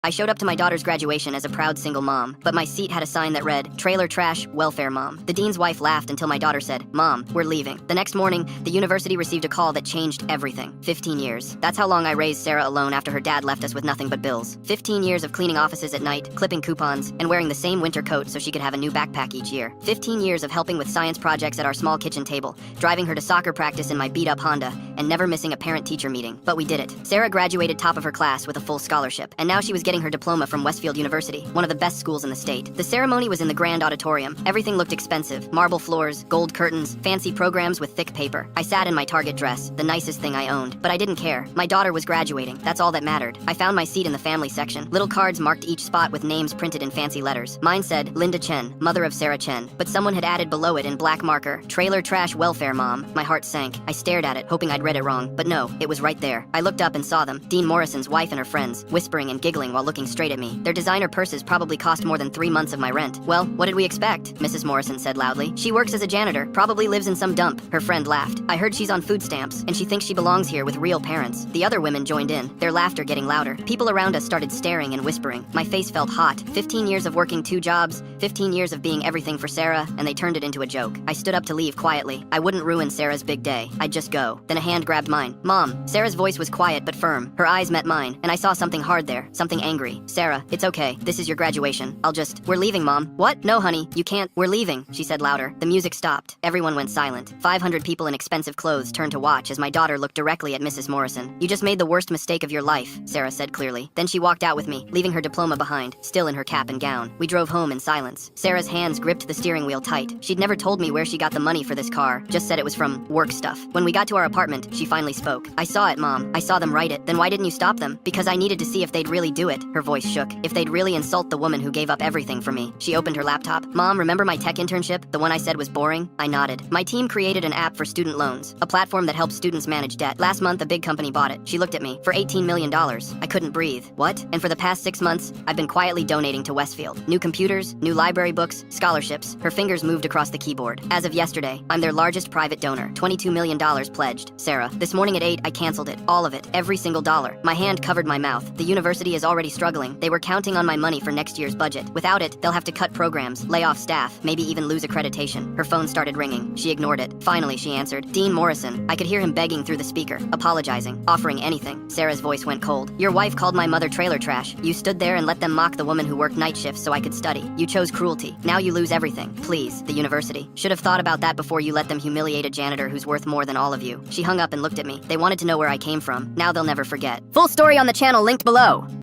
I showed up to my daughter's graduation as a proud single mom, but my seat had a sign that read, "Trailer Trash, Welfare Mom." The dean's wife laughed until my daughter said, "Mom, we're leaving." The next morning, the university received a call that changed everything. 15 years. That's how long I raised Sarah alone after her dad left us with nothing but bills. 15 years of cleaning offices at night, clipping coupons, and wearing the same winter coat so she could have a new backpack each year. 15 years of helping with science projects at our small kitchen table, driving her to soccer practice in my beat-up Honda, and never missing a parent-teacher meeting. But we did it. Sarah graduated top of her class with a full scholarship, and now she was getting her diploma from Westfield University, one of the best schools in the state. The ceremony was in the grand auditorium. Everything looked expensive. Marble floors, gold curtains, fancy programs with thick paper. I sat in my Target dress, the nicest thing I owned, but I didn't care. My daughter was graduating. That's all that mattered. I found my seat in the family section. Little cards marked each spot with names printed in fancy letters. Mine said, Linda Chen, mother of Sarah Chen, but someone had added below it in black marker, "Trailer Trash Welfare Mom." My heart sank. I stared at it, hoping I'd read it wrong, but no, it was right there. I looked up and saw them, Dean Morrison's wife and her friends, whispering and giggling while looking straight at me. Their designer purses probably cost more than 3 months of my rent. "Well, what did we expect?" Mrs. Morrison said loudly. "She works as a janitor, probably lives in some dump." Her friend laughed. "I heard she's on food stamps, and she thinks she belongs here with real parents." The other women joined in, their laughter getting louder. People around us started staring and whispering. My face felt hot. 15 years of working 2 jobs, 15 years of being everything for Sarah, and they turned it into a joke. I stood up to leave quietly. I wouldn't ruin Sarah's big day. I'd just go. Then a hand grabbed mine. "Mom." Sarah's voice was quiet but firm. Her eyes met mine, and I saw something hard there, something angry. "Sarah, it's okay. This is your graduation. We're leaving, Mom." "What? No, honey, you can't." "We're leaving," she said louder. The music stopped. Everyone went silent. 500 people in expensive clothes turned to watch as my daughter looked directly at Mrs. Morrison. "You just made the worst mistake of your life," Sarah said clearly. Then she walked out with me, leaving her diploma behind, still in her cap and gown. We drove home in silence. Sarah's hands gripped the steering wheel tight. She'd never told me where she got the money for this car, just said it was from work stuff. When we got to our apartment, she finally spoke. "I saw it, Mom. I saw them write it." "Then why didn't you stop them?" "Because I needed to see if they'd really do it." Her voice shook. "If they'd really insult the woman who gave up everything for me." She opened her laptop. "Mom, remember my tech internship? The one I said was boring?" I nodded. "My team created an app for student loans, a platform that helps students manage debt. Last month, a big company bought it." She looked at me. "For $18 million. I couldn't breathe. "What?" "And for the past 6 months, I've been quietly donating to Westfield. New computers, new library books, scholarships." Her fingers moved across the keyboard. "As of yesterday, I'm their largest private donor. $22 million pledged." "Sarah, this morning at 8, I canceled it. All of it. Every single dollar." My hand covered my mouth. "The university is already struggling. They were counting on my money for next year's budget. Without it, they'll have to cut programs, lay off staff, maybe even lose accreditation." Her phone started ringing. She ignored it. Finally, she answered. "Dean Morrison." I could hear him begging through the speaker, apologizing, offering anything. Sarah's voice went cold. "Your wife called my mother trailer trash. You stood there and let them mock the woman who worked night shifts so I could study. You chose cruelty. Now you lose everything. Please, the university should have thought about that before you let them humiliate a janitor who's worth more than all of you." She hung up and looked at me. They wanted to know where I came from. Now they'll never forget. Full story on the channel linked below.